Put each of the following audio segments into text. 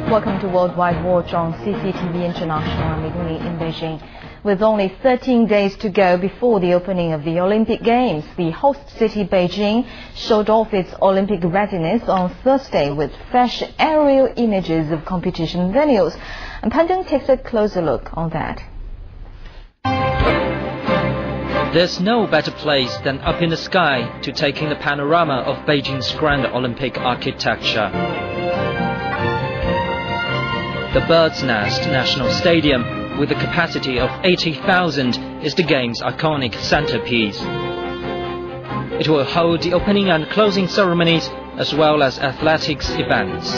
Welcome to Worldwide Watch on CCTV International. I'm Li in Beijing. With only 13 days to go before the opening of the Olympic Games, the host city Beijing showed off its Olympic readiness on Thursday with fresh aerial images of competition venues. And Pan Zheng takes a closer look on that. There's no better place than up in the sky to take in the panorama of Beijing's grand Olympic architecture. The Bird's Nest National Stadium, with a capacity of 80,000, is the game's iconic centerpiece. It will hold the opening and closing ceremonies as well as athletics events.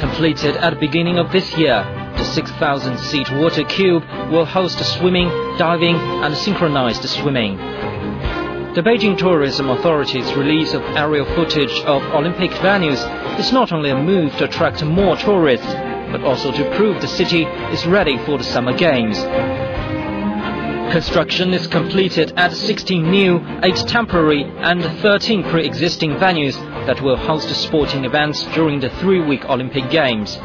Completed at the beginning of this year, the 6,000-seat water cube will host swimming, diving and synchronized swimming. The Beijing Tourism Authority's release of aerial footage of Olympic venues is not only a move to attract more tourists, but also to prove the city is ready for the Summer Games. Construction is completed at 16 new, 8 temporary and 13 pre-existing venues that will host sporting events during the 3-week Olympic Games.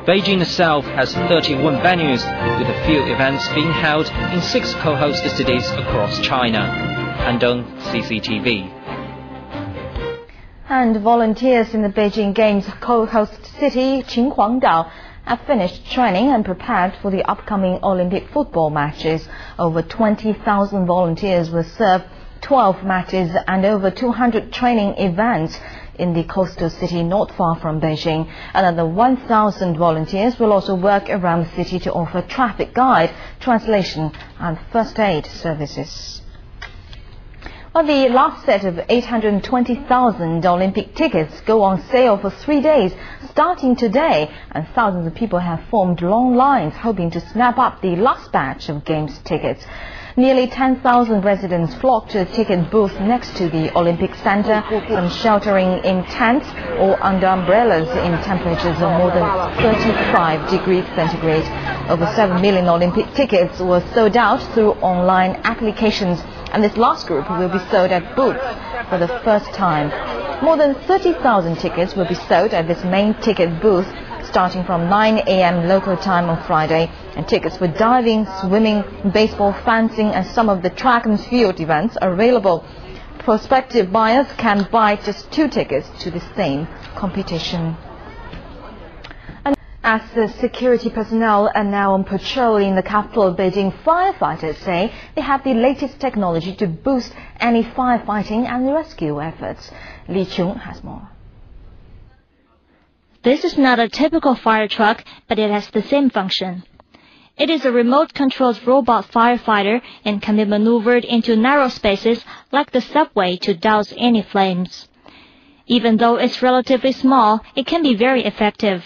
Beijing itself has 31 venues, with a few events being held in 6 co-host cities across China. Pan Zheng, CCTV. And volunteers in the Beijing Games co-host city, Qinhuangdao, have finished training and prepared for the upcoming Olympic football matches. Over 20,000 volunteers will serve 12 matches and over 200 training events in the coastal city not far from Beijing. Another 1,000 volunteers will also work around the city to offer traffic guide, translation and first aid services. Well, the last set of 820,000 Olympic tickets go on sale for 3 days, starting today, and thousands of people have formed long lines hoping to snap up the last batch of Games tickets. Nearly 10,000 residents flocked to a ticket booth next to the Olympic Center, from sheltering in tents or under umbrellas in temperatures of more than 35 degrees centigrade. Over 7 million Olympic tickets were sold out through online applications, and this last group will be sold at booths for the first time. More than 30,000 tickets will be sold at this main ticket booth starting from 9 a.m. local time on Friday, and tickets for diving, swimming, baseball, fencing and some of the track and field events are available. Prospective buyers can buy just 2 tickets to the same competition. As the security personnel are now on patrol in the capital, Beijing firefighters say they have the latest technology to boost any firefighting and rescue efforts. Li Chung has more. This is not a typical fire truck, but it has the same function. It is a remote-controlled robot firefighter and can be maneuvered into narrow spaces like the subway to douse any flames. Even though it's relatively small, it can be very effective.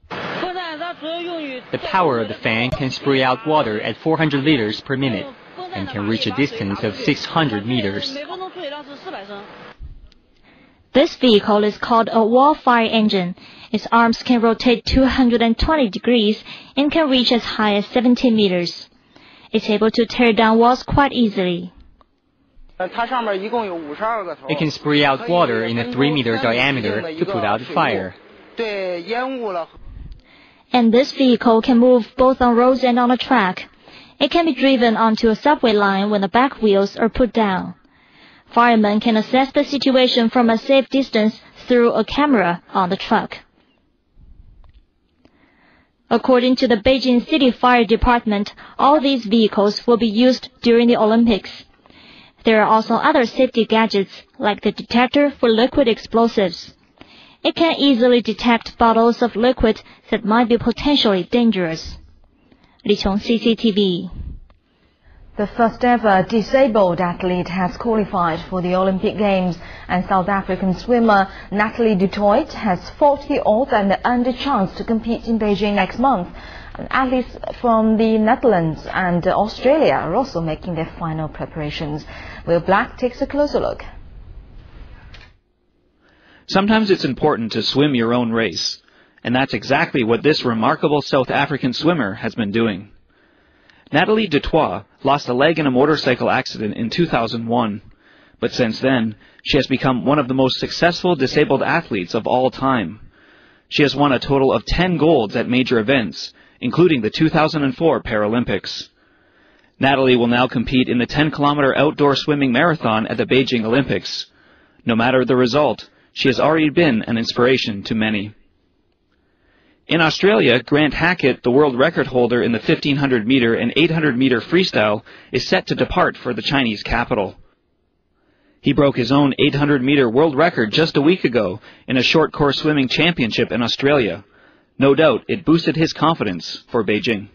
The power of the fan can spray out water at 400 liters per minute and can reach a distance of 600 meters. This vehicle is called a wall fire engine. Its arms can rotate 220 degrees and can reach as high as 70 meters. It's able to tear down walls quite easily. It can spray out water in a 3-meter diameter to put out a fire. And this vehicle can move both on roads and on a track. It can be driven onto a subway line when the back wheels are put down. Firemen can assess the situation from a safe distance through a camera on the truck. According to the Beijing City Fire Department, all these vehicles will be used during the Olympics. There are also other safety gadgets, like the detector for liquid explosives. It can easily detect bottles of liquid that might be potentially dangerous. Li Chung, CCTV. The first ever disabled athlete has qualified for the Olympic Games, and South African swimmer Natalie du Toit has fought the odds and earned a chance to compete in Beijing next month. And athletes from the Netherlands and Australia are also making their final preparations. Will Black takes a closer look. Sometimes it's important to swim your own race, and that's exactly what this remarkable South African swimmer has been doing. Natalie du Toit lost a leg in a motorcycle accident in 2001, but since then, she has become one of the most successful disabled athletes of all time. She has won a total of 10 golds at major events, including the 2004 Paralympics. Natalie will now compete in the 10-kilometer outdoor swimming marathon at the Beijing Olympics. No matter the result, she has already been an inspiration to many. In Australia, Grant Hackett, the world record holder in the 1500-meter and 800-meter freestyle, is set to depart for the Chinese capital. He broke his own 800-meter world record just a week ago in a short course swimming championship in Australia. No doubt it boosted his confidence for Beijing.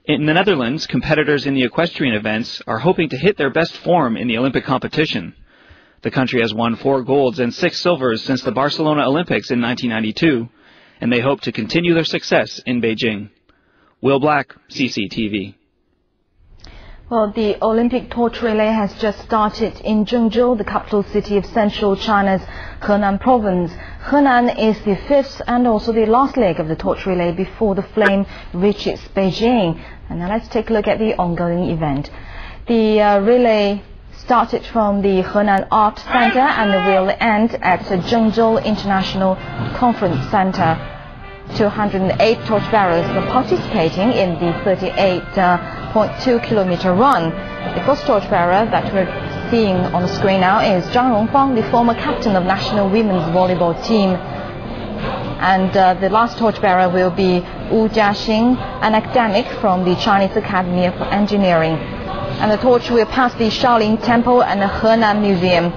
In the Netherlands, competitors in the equestrian events are hoping to hit their best form in the Olympic competition. The country has won 4 golds and 6 silvers since the Barcelona Olympics in 1992, and they hope to continue their success in Beijing. Will Black, CCTV. Well, the Olympic torch relay has just started in Zhengzhou, the capital city of central China's Henan province. Henan is the 5th and also the last leg of the torch relay before the flame reaches Beijing. And now let's take a look at the ongoing event. The relay started from the Henan Art Center and will end at the Zhengzhou International Conference Center. 208 torchbearers were participating in the 38.2-kilometer run. The first torchbearer that we're seeing on the screen now is Zhang Rongfang, the former captain of national women's volleyball team. And the last torchbearer will be Wu Jiaxing, an academic from the Chinese Academy of Engineering. And the torch will pass the Shaolin Temple and the Henan Museum.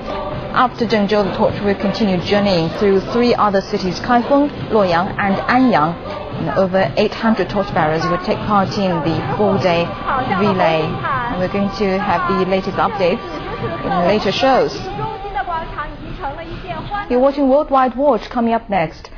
After Zhengzhou, the torch will continue journeying through 3 other cities, Kaifeng, Luoyang and Anyang. And over 800 torchbearers will take part in the 4-day relay. And we're going to have the latest updates in later shows. You're watching Worldwide Watch. Coming up next,